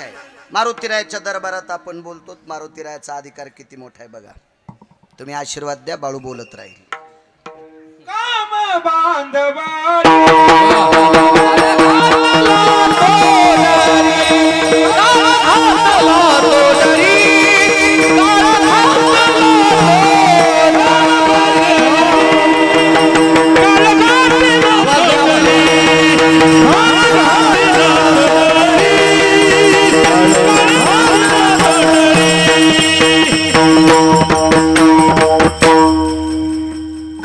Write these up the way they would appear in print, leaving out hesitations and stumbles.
आहे. मारुतीरायाच्या दरबारात आपण बोलतो. मारुतीरायाचा अधिकार किती मोठा आहे बघा. तुम्ही आशीर्वाद द्या, बाळू बोलत राहील. काम बांधवा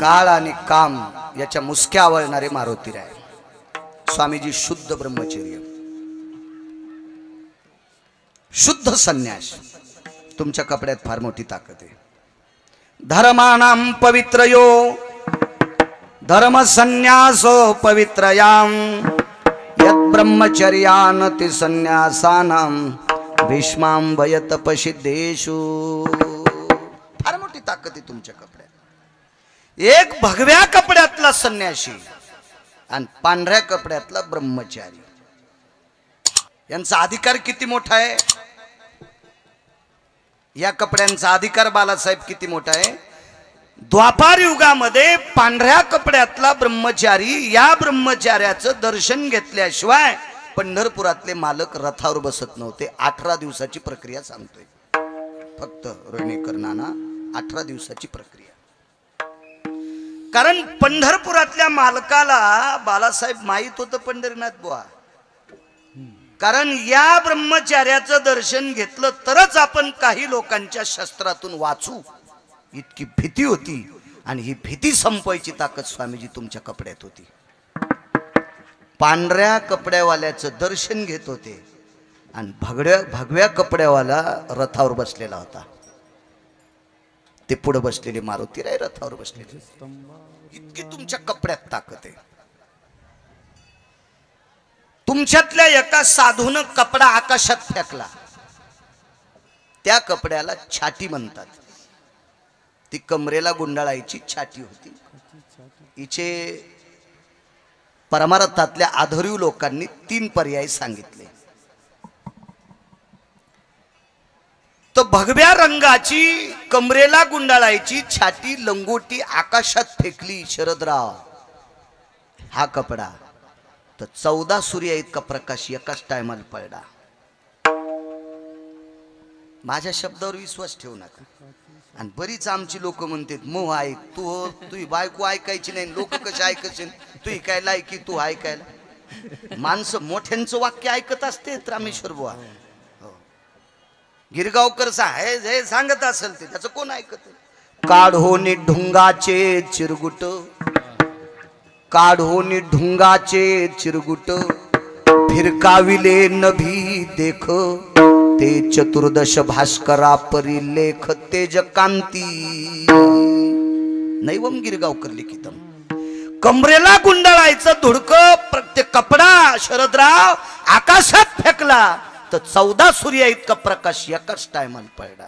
काळ आणि काम याच्या मुसक्या आवळणारे मारुतीराय. स्वामीजी शुद्ध ब्रह्मचर्य, शुद्ध संन्यास. तुमच्या कपड्यात फार मोठी ताकद आहे. धर्माणाम पवित्रयो धर्म संन्यासो पवित्रयाम यत् ब्रह्मचर्यान ते संन्यासानाम भीष्मां वयतपसिद्धेषु. फार मोठी ताकद आहे तुमच्या कपड्यात. एक भगव्या कपड्यातला संन्यासी आणि पांढऱ्या कपड्यातला ब्रह्मचारी यांचा अधिकार किती मोठा आहे. या कपड्यांचा अधिकार बालासाहेब किती मोठा आहे. द्वापार युगामध्ये पांढऱ्या कपड्यातला ब्रह्मचारी, या ब्रह्मचार्याचं दर्शन घेतल्याशिवाय पंढरपुरातले मालक रथावर बसत नव्हते. 18 दिवसाची प्रक्रिया सांगतोय फक्त रणेकर नाना. 18 दिवसाची प्रक्रिया. कारण पंढरपुरातल्या मालकाला बालासाहेब माहित होतं पंढरीनाथ बुवा. कारण या ब्रह्मचार्याचं दर्शन घेतलं तरच आपण काही लोकांच्या शस्त्रातून वाचू, इतकी भीती होती. आणि ही भीती संपवायची ताकद स्वामीजी तुमच्या कपड्यात होती. पांढऱ्या कपड्यावाल्याचं दर्शन घेत होते आणि भगव्या कपड्यावाला रथावर बसलेला होता. ते पुढे बसलेले मारुतीराय रथावर बसलेले. इतकी तुमच्या कपड्यात ताकद आहे. तुमच्यातल्या एका साधूनं कपडा आकाशात फेकला. त्या कपड्याला छाटी म्हणतात. ती कमरेला गुंडाळायची छाटी होती. हिचे परमार्थातल्या आधुरीव लोकांनी 3 पर्याय सांगितले. तर भगव्या रंगाची कमरेला गुंडाळायची छाटी लंगोटी आकाशात फेकली शरदराव हा कपडा, तर 14 सूर्य इतका प्रकाश एकाच टायमाला पडला. माझ्या शब्दावर विश्वास ठेवू नका. आणि बरीच आमची लोक म्हणतात मोह ऐक तू, तुझी बायको ऐकायची नाही, लोक कसे ऐकायचे, तू काय लायकी तू ऐकायला. माणसं मोठ्यांचं वाक्य ऐकत असते रामेश्वर बुवा. गिरगावकर हे सांगत असेल ते त्याचं कोण ऐकत. काढोनी ढुंगाचे चिरगुट, काढोनी ढुंगाचे चिरगुट, फिरकाविले नभी देख, ते चतुर्दश भास्करा परिलेख तेज कांती. नैवम गिरगावकर लिखितम. कमरेला गुंडाळायचं धुडकं प्रत्येक कपडा शरदराव आकाशात फेकला तर 14 सूर्य इतका प्रकाश एकाच टायमाला पडला.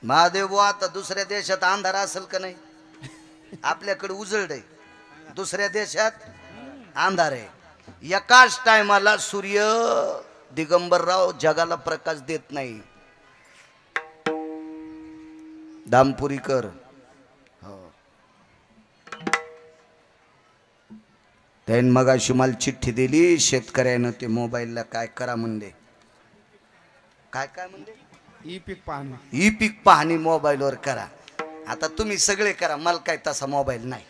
महादेव बुवा आता दुसऱ्या देशात अंधार असेल का नाही. आपल्याकडे उजळ आहे, दुसऱ्या देशात अंधार आहे. एकाच टायमाला सूर्य दिगंबरराव जगाला प्रकाश देत नाही. दामपुरीकर त्याने मगाशी मला चिठ्ठी दिली. शेतकऱ्यानं ते मोबाईलला काय करा म्हणले. काय काय म्हणले. ई पीक पाहणी मोबाईलवर करा. आता तुम्ही सगळे करा, मला काय तसा मोबाईल नाही,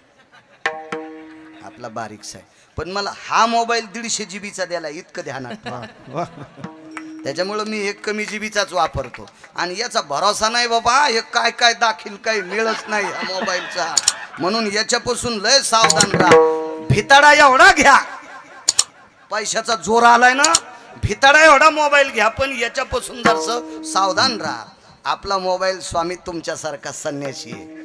आपला बारीकसा आहे. पण मला हा मोबाईल 150 GB द्यायला इतकं ध्यानात. त्याच्यामुळं मी एक कमी जीबीचाच वापरतो. आणि याचा भरोसा नाही बाबा, हे काय काय दाखील काही मिळत नाही मोबाईलचा. म्हणून याच्यापासून लय सावधान राहा. भिताडा एवढा घ्या, पैशाचा जोर आलाय ना, भिताडा एवढा मोबाईल घ्या, पण याच्यापासून जरसं सावधान राहा. आपला मोबाईल स्वामी तुमच्यासारखा संन्यासी आहे.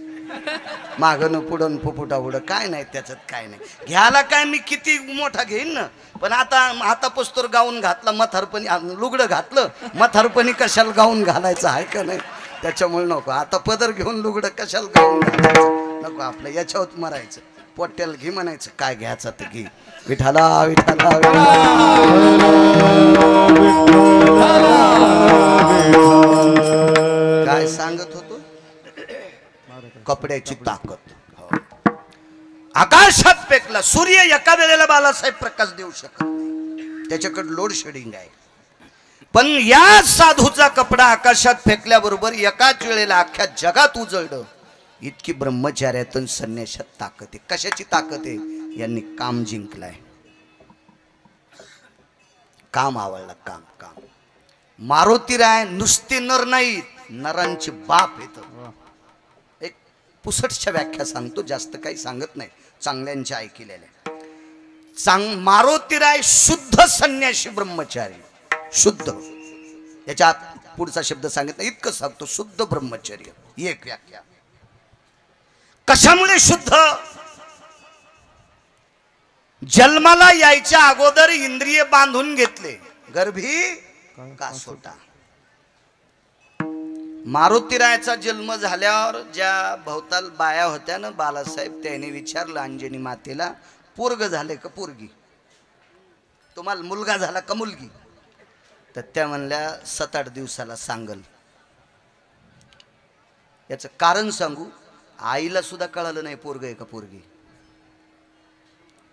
मागणं पुढं फुफुटा उडं काय नाही, त्याच्यात काय नाही. घ्यायला काय मी किती मोठा घेईन ना, पण आता हातापस्तोर गाऊन घातला, मथारपणी लुगडं घातलं, मथारपणी कशाला गाऊन घालायचं आहे का नाही. त्याच्यामुळे नको. आता पदर घेऊन लुगडं कशाला गाऊन घालायचं नको. आपलं याच्यावर मरायचं. पोट्याला घे म्हणायचं, काय घ्यायचं तर घे. विठाला विठाला विठाला. कपड्याची ताकद. आकाशात फेकला सूर्य एका वेळेला बालासाहेब प्रकाश देऊ शकत नाही, त्याच्याकडे लोड शेडिंग आहे. पण या साधूचा कपडा आकाशात फेकल्याबरोबर एकाच वेळेला अख्ख्या जगात उजळलं. इतकी ब्रह्मचार्यातून संन्यासात ताकद आहे. कशाची ताकद आहे? यांनी काम जिंकलाय, काम आवडला. काम काम मारुतीराय नुसते नर नाहीत, नरांचे बाप येत. एक पुसटच्या व्याख्या सांगतो, जास्त काही सांगत नाही, चांगल्यांच्या ऐकलेल्या. मारुतीराय शुद्ध संन्यासी ब्रह्मचारी. शुद्ध, याच्यात पुढचा शब्द सांगितला, इतकं सांगतो, शुद्ध ब्रह्मचर्य. एक व्याख्या. कशामुळे शुद्ध? जन्माला यायच्या अगोदर इंद्रिय बांधून घेतले, गर्भी कासोटा. मारुतीरायाचा जन्म झाल्यावर ज्या भवताल बाया होत्या ना बालासाहेब, त्याने विचारलं अंजनी मातेला, पोरग झाले का पोरगी? तुम्हाला मुलगा झाला का मुलगी? तर त्या म्हणल्या 7-8 दिवसाला सांगल. याचं कारण सांगू, आईला सुद्धा कळालं नाही पोरग आहे का पोरगी.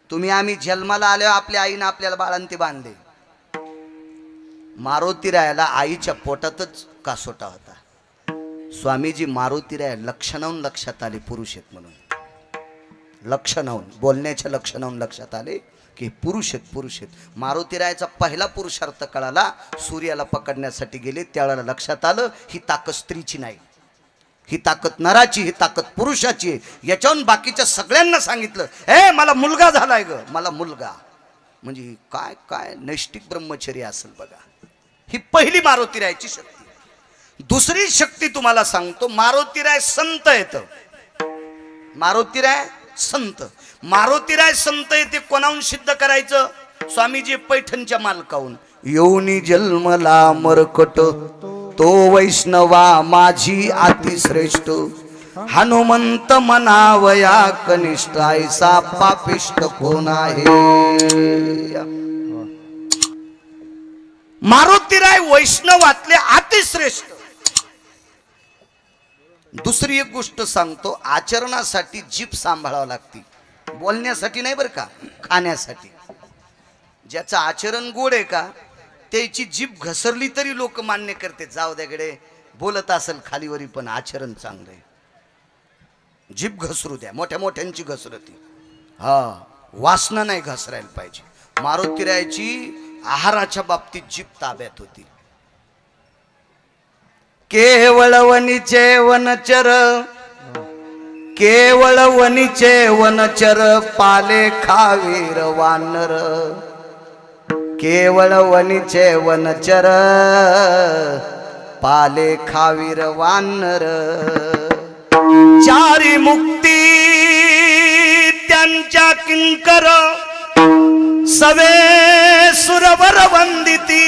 तुम्ही आम्ही जन्माला आल्यावर आपल्या आईनं आपल्याला बाळांती बांधले. मारुतीरायाला आईच्या पोटातच कासोटा होता. स्वामीजी मारुतीराय लक्षणाहून लक्षात आले पुरुष आहेत म्हणून. लक्षणाहून, बोलण्याच्या लक्षणाहून लक्षात आले की पुरुष आहेत, पुरुष आहेत. मारुतीरायाचा पहिला पुरुषार्थ कळाला, सूर्याला पकडण्यासाठी गेले, त्यावेळेला लक्षात आलं ही ताकद स्त्रीची नाही, ही ताकद नराची, ही ताकद पुरुषाची आहे. याच्याहून बाकीच्या सगळ्यांना सांगितलं, ए मला मुलगा झालाय ग, मला मुलगा. म्हणजे काय काय नैष्टिक ब्रह्मचर्य असेल बघा. ही पहिली मारुतीरायाची शक्ती. दुसरी शक्ती तुम्हाला सांगतो, मारुतीराय संत येत. मारुतीराय संत. मारुतीराय संत येते कोणाहून सिद्ध करायचं? स्वामीजी पैठणच्या मालकाहून. योनी जन्मला मरकट तो वैष्णवा माझी अतिश्रेष्ठ, हनुमंत मनावया कनिष्ठ, ऐसा पापिष्ट कोण आहे. मारुतीराय वैष्णवातले अतिश्रेष्ठ. दुसरी एक गोष्ट सांगतो, आचरणासाठी जीभ सांभाळावं लागते, बोलण्यासाठी नाही बरं का, खाण्यासाठी. ज्याचं आचरण गोड आहे का त्याची जीभ घसरली तरी लोक मान्य करते, जाऊ द्याकडे बोलत असेल खालीवरी पण आचरण चांगलं आहे. जीभ घसरू द्या, मोठ्या मोठ्यांची घसरती, हा वासना नाही घसरायला पाहिजे. मारुतीरायाची आहाराच्या बाबतीत जीभ ताब्यात होती. केवळ वनीचे वनचर, केवळ वनीचे वनचर, पाले खावीर वानर. केवळ वनीचे वनचर, पाले खावीर वानर. चारी मुक्ती त्यांच्या किंकर, सवे सुरवर वंदिती.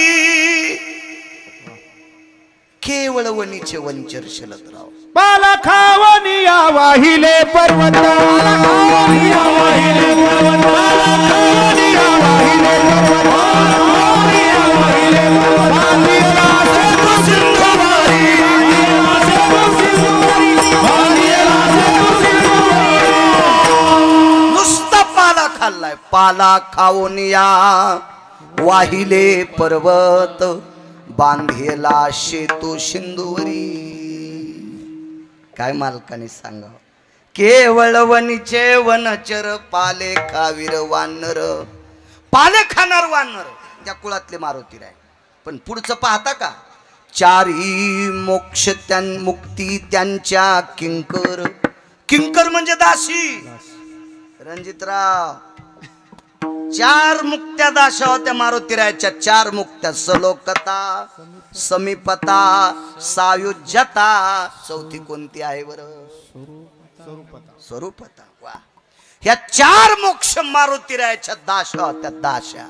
केवळ वनीचे वंचर शलदराव. बाला खावनिया वाहिले पर्वत, बाला खावनिया वाहिले पर्वत, बाला खावनिया वाहिले पर्वत, खावनिया वाहिले पर्वत. बांधिला सेतू सिंधुवारी, बांधिला सेतू सिंधुवारी, बांधिला सेतू सिंधुवारी. नुसता पाला खाल्लाय. पाला खावनिया वाहिले पर्वत, बांधेला शेतू सिंधुवरी. काय मालकाने सांगा. केवळ वनीचे वनचर, पाले खावीर वानर. पाले खाणार वानर त्या कुळातले मारुतीराय. पण पुढचं पाहता का, चारी मोक्ष मुक्ती त्यांच्या किंकर. किंकर म्हणजे दासी. रणजितराव, 4 मुक्त्या दाशा होत्या मारुतीरायाच्या. 4 मुक्त्या, सलोकता, समीपता, सायुज्यता. चौथी कोणती आहे बरं? स्वरूपता. वा, ह्या 4 मोक्ष मारुतीरायाच्या दाशा होत्या. दाशा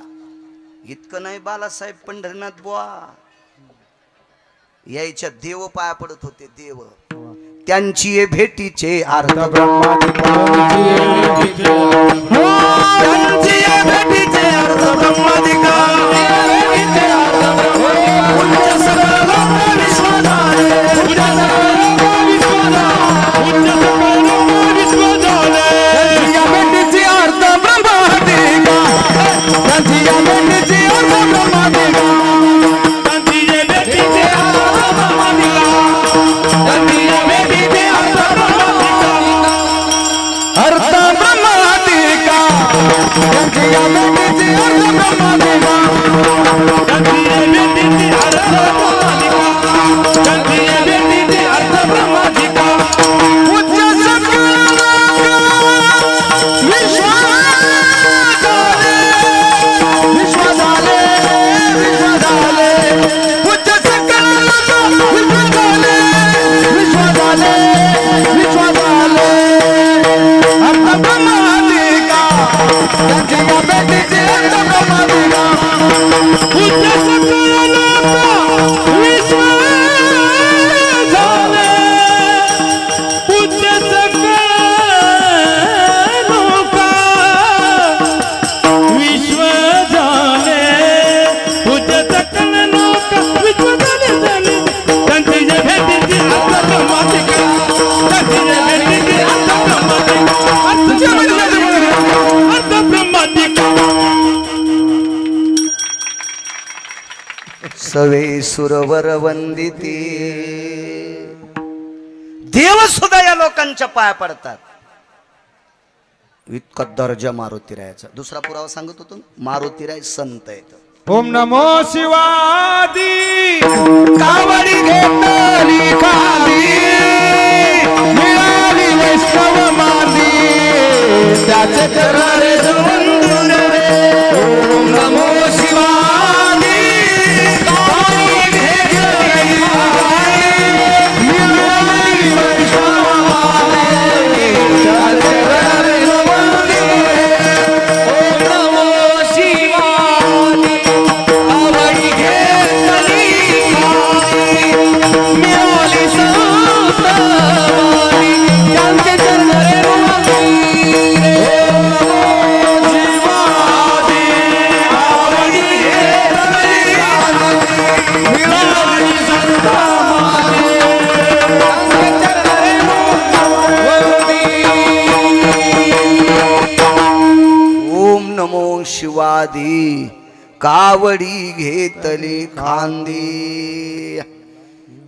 इतकं नाही, बालासाहेब पंढरीनाथ बुवा यायच्या देव पाया पडत होते. देव त्यांची भेटीचे अर्थ ब्रह्माधिकार. उच्च सवे सुरवर वंदिती. देव सुद्धा या लोकांच्या पाया पडतात. इतका दर्जा मारुतीरायाचा. दुसरा पुरावा सांगत होतो, मारुतीराय संत आहेत. ओम नमो शिवादी कावडी घेतली खाली मिळाली वैष्णव मांदी त्याचे चरणे वंदून रे. ओम नमो शिवादी कावडी घेतली खाली मिळाली वैष्णव मांदी त्याचे चरणे वंदून रे. ओम नमो शिवादी शिवादी कावडी घेतली खांदी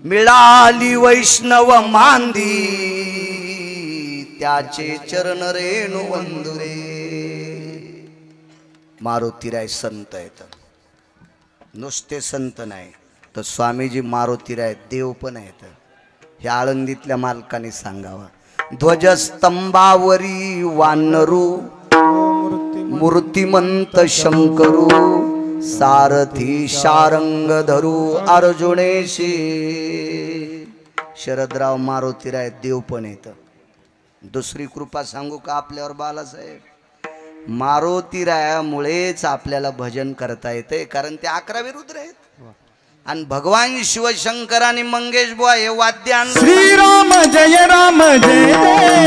मिळाली वैष्णव मांदी त्याचे चरण रेणू वंदुरे. मारुतीराय संत आहेत. नुसते संत नाही तर स्वामीजी मारुतीराय देव पण आहेत. हे आळंदीतल्या मालकाने सांगावा. ध्वजस्तंभावरी वानरू मूर्तिमंत शंकरू सारथी शारंग धरू अर्जुनेशी. शरदराव मारुतीराय देव पण येत. दुसरी कृपा सांगू का आपल्यावर बालासाहेब? मारुतीरायामुळेच आपल्याला भजन करता येते, कारण ते 11 रुद्र आहेत. आणि भगवान शिवशंकराने मंगेश बुवा हे वाद्य आणलं. श्रीराम जय राम जय जय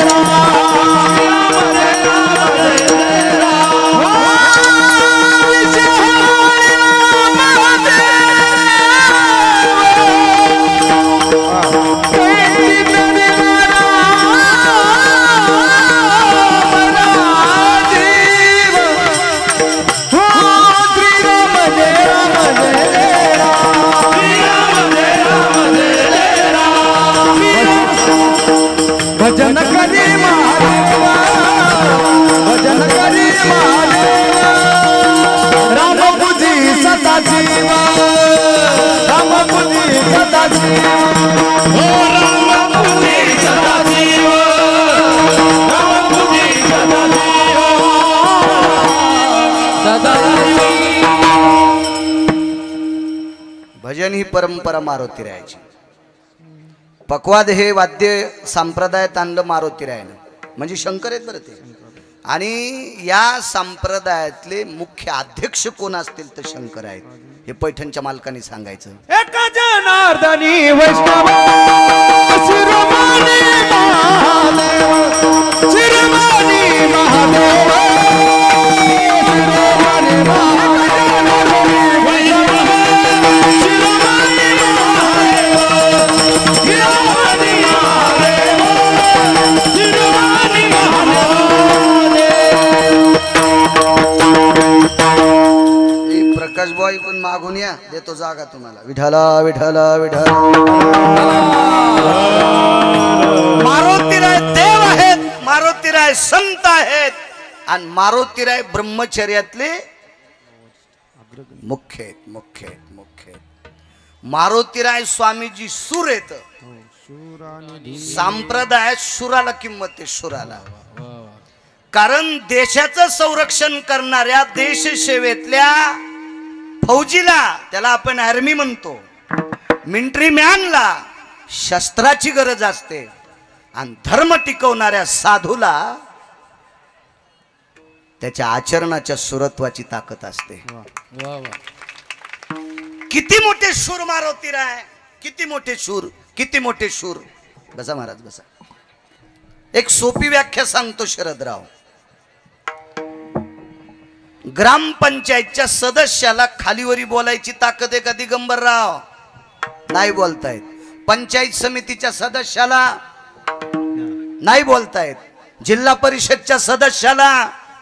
भजन करी महादेवा भजन करी महादेवा राम बुद्धी सदा जीवा राम बुद्धी सदा जीवा ओ राम बुद्धी सदा जीवा राम बुद्धी सदा जीवा सदा. भजन ही परंपरा मारुतीरायाची. पक्वाद हे वाद्य संप्रदायात आणलं मारुतीरायानं, म्हणजे शंकर आहेत बरं ते. आणि या संप्रदायातले मुख्य अध्यक्ष कोण असतील तर शंकर आहेत. हे पैठणच्या मालकाने सांगायचं. एक जनार्दनी वैष्णव शिरोमणी महादेव शिरोमणी महादेव शिरोमणी महादेव प्रकाश बॉय कोण मागून या, देतो जागा तुम्हाला. विठाला विठाला विठाला. मारुतीराय देव आहेत, मारुतीराय संत आहेत आणि मारुतीराय ब्रह्मचर्यातले मुख्य आहेत. मुख्य आहेत मुख्य आहेत. मारुतीराय स्वामीजी सूर आहेत. संप्रदायात सुराला किंमत आहे. सुराला, कारण देशाचं संरक्षण करणाऱ्या देश सेवेतल्या फौजीला, त्याला आपण आर्मी म्हणतो, मिलिटरी मॅनला शस्त्राची गरज असते. आणि धर्म टिकवणाऱ्या साधूला त्याच्या आचरणाच्या सुरत्वाची ताकद असते. किती मोठे शूर मारुतीराय, किती मोठे शूर, किती मोठे शूर. बसा महाराज बसा. एक सोपी व्याख्या सांगतो शरदराव. ग्रामपंचायतच्या सदस्याला खालीवरी बोलायची ताकद आहे का दिगंबरराव? नाही बोलतायत. पंचायत समितीच्या सदस्याला नाही बोलतायत. जिल्हा परिषदच्या सदस्याला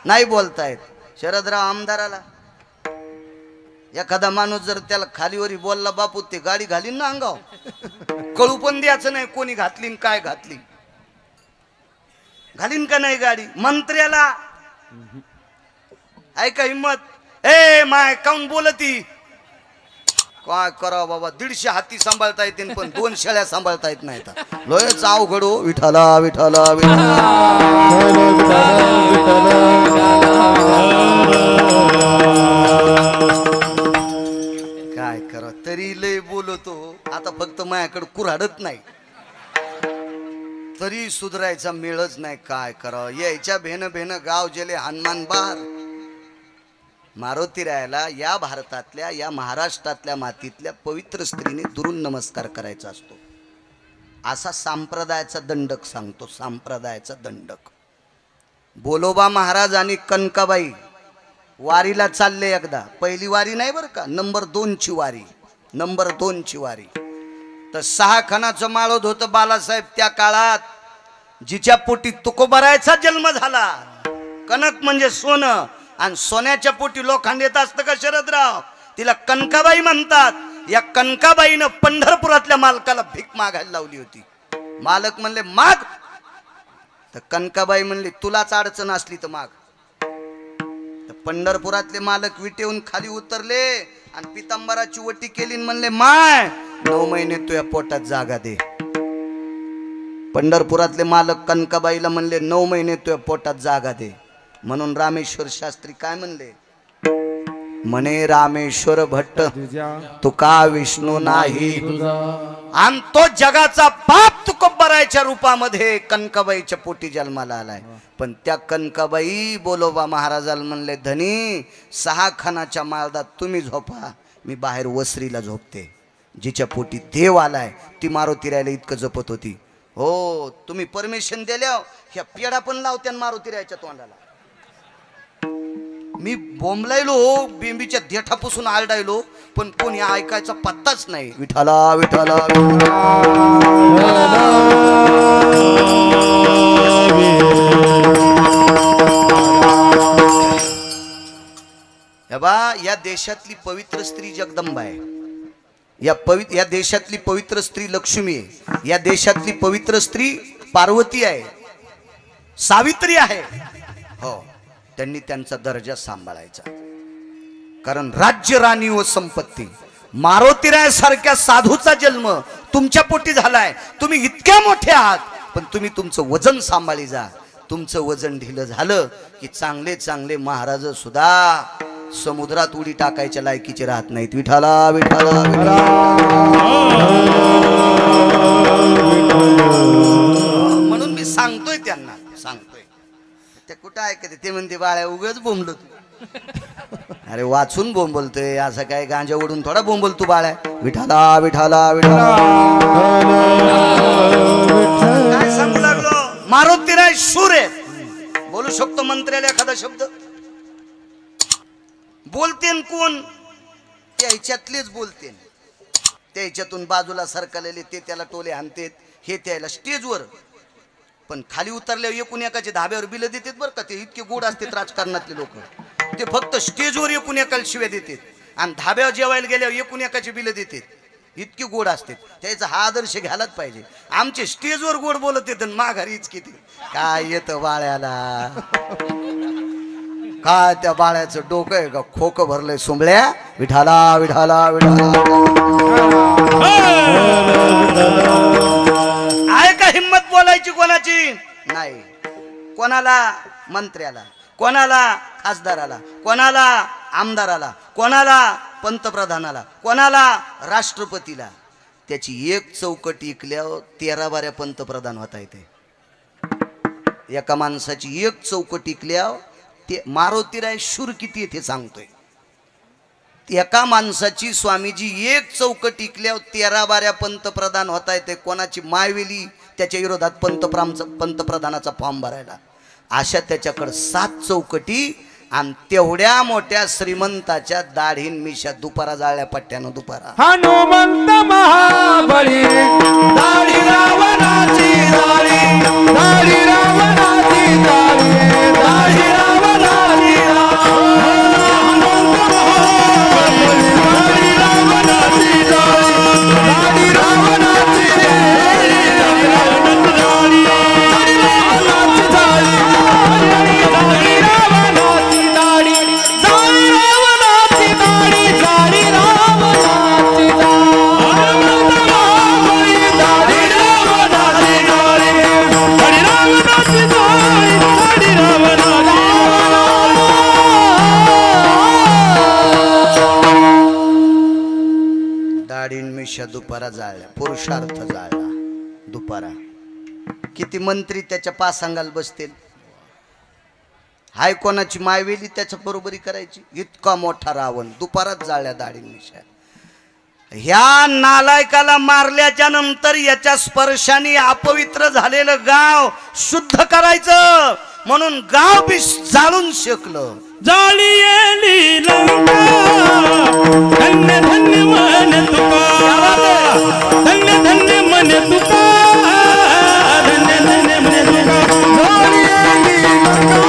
नाही बोलतायत. शरदराव आमदाराला एखादा माणूस जर त्याला खालीवरी बोलला बापू ते गाडी घालीन ना अंगाव, कळू पण द्यायचं नाही कोणी घातली काय घातली, घालीन का नाही गाडी. मंत्र्याला ऐका हिम्मत, ए माय काऊन बोलती, काय करावं बाबा, 150 हाती सांभाळता येतील पण 2 शेळ्या सांभाळता येत नाहीत. लयच अवघड हो. विठाला विठाला काय करा, तरी लय बोलतो. आता फक्त माझ्याकडे कुऱ्हाडत नाही, तरी सुधरायचा मेळच नाही. काय करावं, यायच्या भेन भेन गाव जेले हनुमान बार. मारुती रायाला या भारतातल्या या महाराष्ट्रातल्या मातीतल्या पवित्र स्त्रीने दुरून नमस्कार करायचा असतो. असा संप्रदायाचा दंडक सांगतो, संप्रदायाचा दंडक. बोलोबा महाराज आणि कनकाबाई वारीला चालले एकदा. पहिली वारी नाही बरं का, नंबर 2 ची वारी, नंबर 2 ची वारी. तर 6 खणाचं माळोद होतं बालासाहेब त्या काळात, जिच्या पोटी तुकोबारायचा जन्म झाला. कनक म्हणजे सोनं, आणि सोन्याच्या पोटी लोखंड येत असतं का शरदराव, तिला कनकाबाई म्हणतात. या कनकाबाईनं पंढरपुरातल्या मालकाला भीक मागायला लावली होती. मालक म्हणले माग, तर कनकाबाई म्हणली तुलाच अडचण असली तर माग. तर पंढरपुरातले मालक विटेहून खाली उतरले आणि पितांबराची वटी केली, म्हणले माय 9 महिने तुझ्या पोटात जागा दे. पंढरपुरातले मालक कनकाबाईला म्हणले 9 महिने तुझ्या पोटात जागा दे. म्हणून रामेश्वर शास्त्री काय म्हणले, म्हणे रामेश्वर भट्ट तुका विष्णू नाही, आणि तो जगाचा बाप तुकोबारायच्या रूपामध्ये कनकाबाईच्या पोटी जन्माला आलाय. पण त्या कनकाबाई बोलोबा महाराजाला म्हणले, धनी 6 खणाच्या माळदात तुम्ही झोपा, मी बाहेर वसरीला झोपते. जिच्या पोटी देव आलाय ती मारुती रायाला इतकं जपत होती. हो, तुम्ही परमिशन दिल्या ह्या पेडा पण लावत्या मारुती रायाच्या तोंडाला. मी बोंबलायलो, बेंबीच्या देठापासून आरडायलो, पण कोणी ऐकायचा पत्ताच नाही. विठाला विठाला हे बा, या देशातली पवित्र स्त्री जगदंबा आहे. या देशातली पवित्र स्त्री लक्ष्मी आहे. या देशातली पवित्र स्त्री पार्वती आहे, सावित्री आहे. हो, त्यांनी त्यांचा दर्जा सांभाळायचा. कारण राज्य, राणी व संपत्ती, मारुतीरायासारख्या साधूचा जन्म तुमच्या पोटी झालाय. तुम्ही इतक्या मोठे आहात, पण तुम्ही तुमचं वजन सांभाळी जा. तुमचं वजन ढिलं झालं की चांगले चांगले महाराज सुद्धा समुद्रात उडी टाकायच्या लायकीचे राहत नाहीत. विठाला विठाला म्हणून मी सांगतोय त्यांना, सांगतोय. ते कुठं ऐकते, ते म्हणते बाळ्या उगाच बोंबलो तू. अरे वाचून बोंबलतोय, असं काय गांजा ओढून थोडा बोंबल तू बाळ्या. विठाला विठाला विठाला काय सांगू लागलो. मारुतीराय शूर आहे, बोलू शकतो मंत्र्याला एखादा शब्द. बोलतेन कोण, त्याच्यातलेच बोलतेन. त्याच्यातून बाजूला सरकलेले ते त्याला टोले हाणतेत, हे त्याला स्टेजवर. पण खाली उतरल्यावर एकूण एकाचे धाब्यावर बिल देतात बरं का. ते इतके गोड असतात राजकारणातले लोक. ते फक्त स्टेजवर एकूण एकाला शिव्या देतात, आणि धाब्यावर जेवायला गेल्यावर एकूण एकाचे बिल देतात. इतके गोड असतात. त्याचा हा आदर्श घ्यायलाच पाहिजे. आमचे स्टेजवर गोड बोलत येत, माघारीच किती काय येतं बाळ्याला. काय त्या बाळ्याचं डोकं आहे का खोकं भरलंय सोंबळ्या. विठाला विठाला विठाला. आहे का हिम्मत बोलायची कोणाची नाही. कोणाला मंत्र्याला, कोणाला खासदाराला, कोणाला आमदाराला, कोणाला पंतप्रधानाला, कोणाला राष्ट्रपतीला. त्याची एक चौकट इकल्यावर 13-12 पंतप्रधान होता येते. एका माणसाची एक चौकट इकल्यावर ते मारुतीराय शूर किती येते सांगतोय. एका माणसाची स्वामीजी एक चौकट इकल्यावर 13-12 पंतप्रधान होता येते. कोणाची मायवेली त्याच्या विरोधात पंतप्रधानाचा फॉर्म भरायला. अशा त्याच्याकडे 7 चौकटी, आणि तेवढ्या मोठ्या श्रीमंताच्या दाढीन मिशा दुपारा जाळल्या पट्ट्यानं दुपारा. हनुमंत महाबळी दाढी रावणाची दाढी, दाढी रावणाची दाढी, दाढी रावणाची दाढी. दाढीन मिशा दुपारा जाळल्या, पुरुषार्थ जाळला दुपारा. किती मंत्री त्याच्या पासांगाल बसतील. हाय कोणाची मायवेली त्याच्या बरोबरी करायची. इतका मोठा रावण दुपारात जाळल्या दाढीन मिशा. ह्या नालायकाला मारल्याच्या नंतर याच्या स्पर्शाने अपवित्र झालेलं गाव शुद्ध करायचं म्हणून गाव बी जाळून शेकलं. जाळी येली लंका, धन्य धन्य मन तुका, धन्य धन्य मन तुका, धन्य धन्य मन तुका. जाळी येली लंका,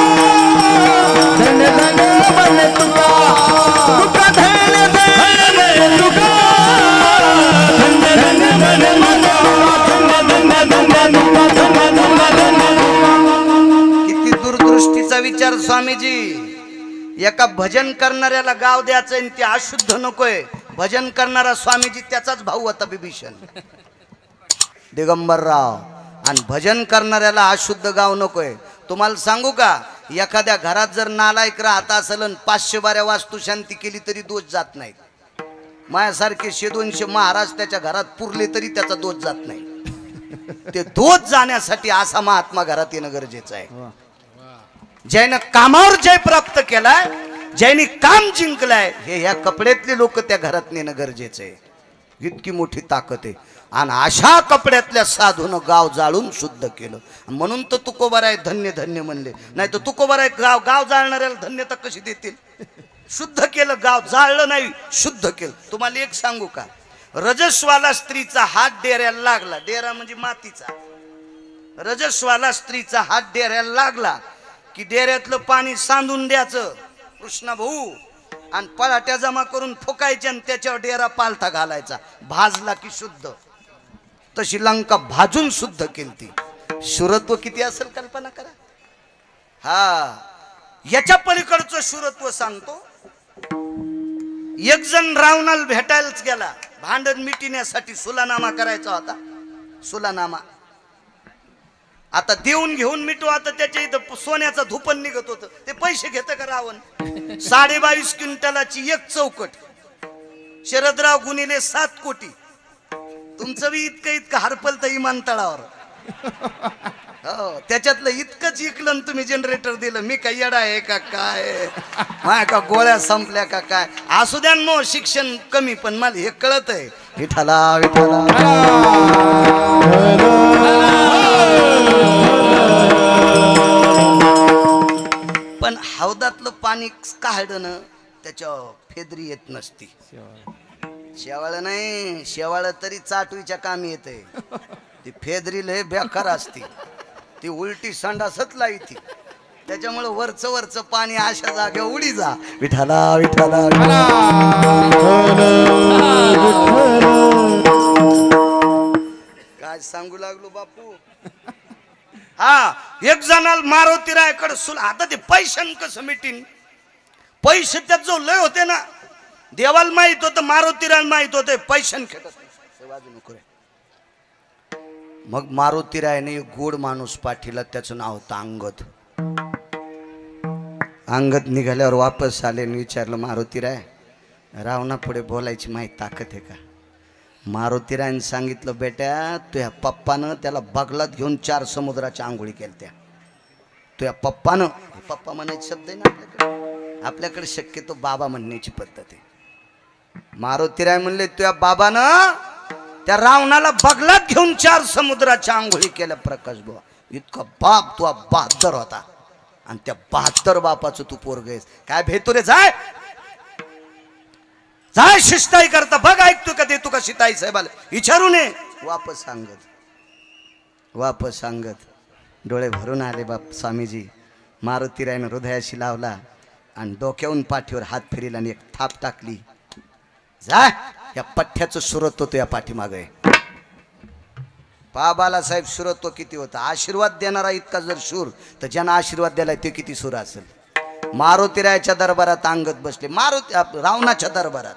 धन्य धन्य मन तुका, तुका धन्य धन्य मन तुका, धन्य धन्य मन तुका, धन्य धन्य मन तुका. किती दूरदृष्टीचा विचार स्वामीजी. एका भजन करणाऱ्याला गाव द्यायचं आणि ते अशुद्ध नकोय. भजन करणारा स्वामीजी त्याचाच भाऊ होता बिभीषण दिगंबरराव. आणि भजन करणाऱ्याला अशुद्ध गाव नकोय. तुम्हाला सांगू का, एखाद्या घरात जर नालायक राहत असेल आणि 500 बाऱ्या वास्तुशांती केली तरी दोष जात नाही. माझ्यासारखे 100-200 महाराज त्याच्या घरात पुरले तरी त्याचा दोष जात नाही. ते दोष जाण्यासाठी असा महात्मा घरात येणं गरजेचं आहे. ज्यानं कामावर जय प्राप्त केलाय, ज्याने काम जिंकलाय, हे ह्या कपड्यातले लोक त्या घरात नेणं गरजेचं आहे. इतकी मोठी ताकद आहे. आणि अशा कपड्यातल्या साधून गाव जाळून शुद्ध केलं. म्हणून तर तुकोबाराय धन्य धन्य म्हणले. नाही तर तुकोबाराय गाव जाळणाऱ्याला धन्यता कशी देतील. शुद्ध केलं गाव, जाळलं नाही, शुद्ध केलं. तुम्हाला एक सांगू का, रजस्वाला स्त्रीचा हात डेऱ्याला लागला. डेरा म्हणजे मातीचा. रजस्वाला स्त्रीचा हात डेऱ्याला लागला की डेऱ्यातलं पाणी सांडून द्यायचं कृष्णा भाऊ, आणि पळाट्या जमा करून फुकायचे आणि त्याच्यावर डेरा पालथा घालायचा. भाजला की शुद्ध. तशी लंका भाजून शुद्ध केलती. शुरत्व किती असेल कल्पना करा. हा, याच्या पलीकडचं शुरत्व सांगतो. एक जण रावणाला भेटायलाच गेला. भांडण मिटण्यासाठी सुलानामा करायचा होता. सुलानामा आता देऊन घेऊन मिटू. आता त्याच्या इथं सोन्याचं धुपण निघत होतं. ते पैसे घेतं का रावण. 22.5 क्विंटलाची एक चौकट. शरदराव गुणिले 7 कोटी. तुमचं बी इतकं हरपल तर विमानतळावर. हो, त्याच्यातलं इतकंच इकलं तुम्ही जनरेटर दिलं. मी काय येडा आहे का काय, माय का गोळ्या संपल्या का काय. असू द्या नो शिक्षण कमी, पण मला हे कळत आहे. विठाला विठाला. पण हौदातलं पाणी काढणं त्याच्या फेदरी येत नसती. शेवाळ नाही, शेवाळ तरी चाटवीच्या कामी येते. ती फेदरी लय बेकार असती. ती उलटी संडासच लाईती. त्याच्यामुळे वरचं पाणी अशा जागे उडी जा. विठाला विठाला. काय सांगू लागलो बापू. हा, एक जणाला मारुती रायकडे आता ते पैशान कसं मिटीन. पैसे त्यात जो लय होते ना, देवाला माहित होतं, मारुतीराला माहित होते. पैशान खेळत वाजू नको रे. मग मारुतीरायने एक गोड माणूस पाठीला. त्याचं नाव होतं अंगद. अंगद निघाल्यावर वापस आले आणि विचारलं, मारुतीराय रावणा पुढे बोलायची माहिती ताकद आहे का. मारुतीरायने सांगितलं, बेट्या तुझ्या पप्पानं त्याला बगलात घेऊन 4 समुद्राच्या आंघोळी केल्या. तुझ्या पप्पानं, पप्पा म्हणायचे शब्द आहे ना आपल्याकडे. आपल्याकडे शक्यतो बाबा म्हणण्याची पद्धत आहे. मारुतीराय म्हणले, तुझ्या बाबानं त्या रावणाला बगलात घेऊन 4 समुद्राच्या आंघोळी केल्या. प्रकाश बुवा, इतका बाप तुझा बहादर होता. आणि त्या 72 बापाचं तू पोरगेस. काय भेटू रे, जाय जाय शिष्टाई करता बघ. ऐकतो का देतो का शिताई साहेबाला विचारू नये. वापस सांगत डोळे भरून आले बाप स्वामीजी. मारुतीरायनं हृदयाशी लावला आणि डोक्याहून पाठीवर हात फिरला आणि एक थाप टाकली. जा, या पठ्ठ्याचं सुरत्व तो या पाठीमाग आहे. बालासाहेब सुरत्व किती होता. आशीर्वाद देणारा इतका जर शूर, तर ज्यांना आशीर्वाद दिलाय ते किती शूर असेल. मारुतीरायाच्या दरबारात अंगद बसले. रावणाच्या दरबारात.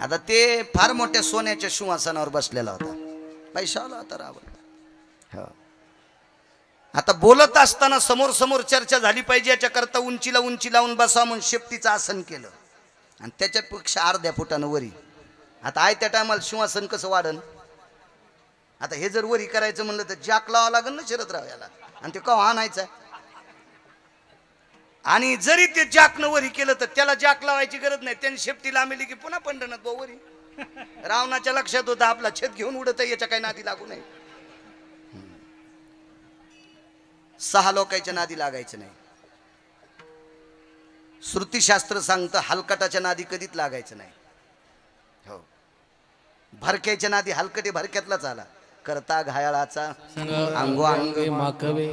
आता ते फार मोठ्या सोन्याच्या सिंहासनावर बसलेला होता. पैशावाला होता रावण. आता बोलत असताना समोर समोर चर्चा झाली पाहिजे याच्याकरता उंची लावून बसा म्हणून शेपटीचं आसन केलं. आणि त्याच्यापेक्षा अर्ध्या फुटानं वरी आता आयत्या टायमाला सिंहासन कसं वाढन? आता हे जर वरी करायचं म्हणलं तर जाक लावा लागेल ना शरदराव याला, आणि ते कवा आणायचं. आणि जरी ते जाकनं वरी केलं तर त्याला जाक लावायची गरज नाही, त्यांनी शेपटी लांबली की पुन्हा पंढरनाथ भाऊ वरी. रावणाच्या लक्षात होतं आपला छत घेऊन उडत याच्या काही नादी लागू नाही. 6 लोकांच्या नादी लागायचं नाही. श्रुतीशास्त्र सांगतं हलकटाच्या नादी कधीच लागायचं नाही. हो, भरक्याच्या नादी हलकटे भरक्यातलाच आला, करता घायाळाचा अंगो अंग माकवे.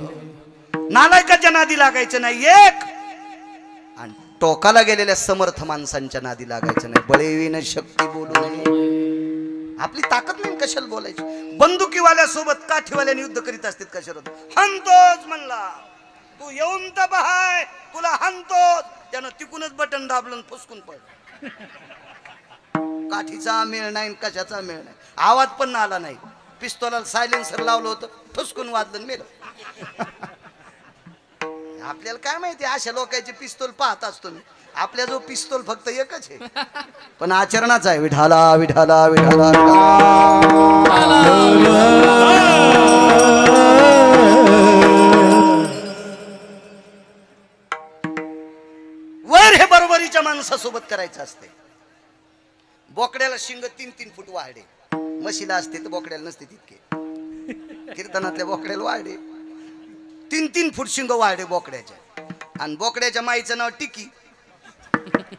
नालायकाच्या नादी लागायचं नाही एक, आणि टोकाला गेलेल्या समर्थ माणसांच्या नादी लागायचं नाही. बळेवीन शक्ती बोलू नये. आपली ताकद नाही कशाला बोलायची. बंदुकीवाल्या सोबत काठीवाल्याने युद्ध करीत असतात कशाला. हंतोच म्हणला तू, येऊन तर बहाय तुला हंतोच. त्यानं तिकूनच बटन दाबलं फुसकून पड. काठीचा मेळ नाही कशाचा मेळ नाही. आवाज पण आला नाही. पिस्तोलाला सायलेन्सर लावलं होतं, फुसकून वाजलं मेलं. आपल्याला काय माहिती अशा लोकांचे पिस्तोल पाहत असतो मी. आपल्या जो पिस्तोल फक्त एकच आहे, पण आचरणाचा आहे. विठाला विठाला विठाला. वर हे बरोबरीच्या माणसासोबत करायचं असते. बोकड्याला शिंग 3-3 फूट वाढे, म्हशीला असते तर बोकड्याला नसते तितके. कीर्तनातल्या बोकड्याला वाढे 3-3 फूट शिंग वाढे बोकड्याच्या. आणि बोकड्याच्या माईचं नाव टिकी,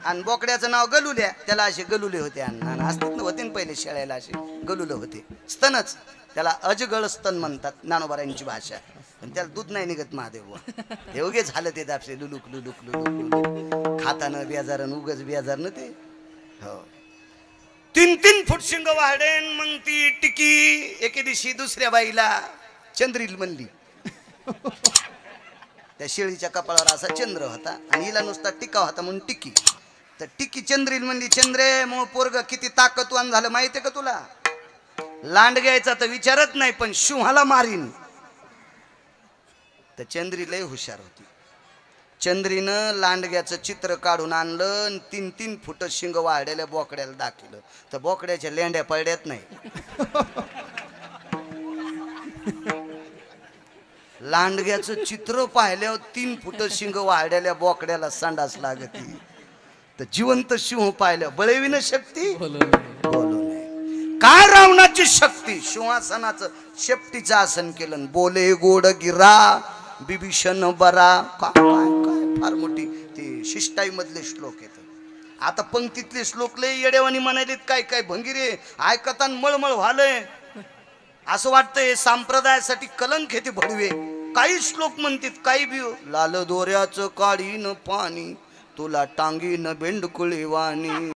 आणि बोकड्याचं नाव गलुल्या. त्याला असे गलुले होते, आणि असतात ना होते पहिले शेळ्याला असे गलुले होते. स्तनच त्याला अजगळ स्तन म्हणतात ज्ञानोबारांची भाषा. पण त्याला दूध नाही निघत महादेव. हे उगे झालं ते दापसे लुलुक लुलुक लुलुक खातानं बेजारन उगच बेजारन ते. हो, 3-3 फूट शिंग वाढेन. मग ती टिकी एके दिवशी दुसऱ्या बाईला चंद्रील म्हणली. त्या शेळीच्या कपाळावर असा चंद्र होता आणि हिला नुसता टिका होता म्हणून टिकी. तर टिकी चंद्रील म्हणली, चंद्रे मग पोरग किती ताकदवान झालं माहितीये का तुला? लांड घ्यायचा तर विचारत नाही, पण शिंहाला मारीन. तर चंद्री लय हुशार होती. चंद्रीनं लांडग्याचं चित्र काढून आणलं, 3-3 फूट शिंग वाढलेल्या बोकड्याला दाखवलं. तर बोकड्याच्या लेंड्या पडल्यात नाही. लांडग्याचं चित्र पाहिल्यावर 3 फूट शिंग वाढलेल्या बोकड्याला संडास लागती. तर जिवंत सिंह पाहिलं बळेविन शक्ती बोलू नये. काय रावणाची शक्ती? सिंहासनाचं शेपटीचं आसन केलं. बोले गोड गिरा बिभीषण बरा. काय काय फार मोठी ती शिष्टाई मधले श्लोक आहेत. आता पंक्तीतले श्लोक लय येडेवानी म्हणालेत. काय काय भंगिरे ऐकतान मळमळ व्हालय. असं वाटतंय संप्रदायासाठी कलंक हे ते भडवे. काही श्लोक म्हणतात काही बी. लाल दोऱ्याचं काढीन पाणी तुला टांगीन बेंडकुळी वाणी.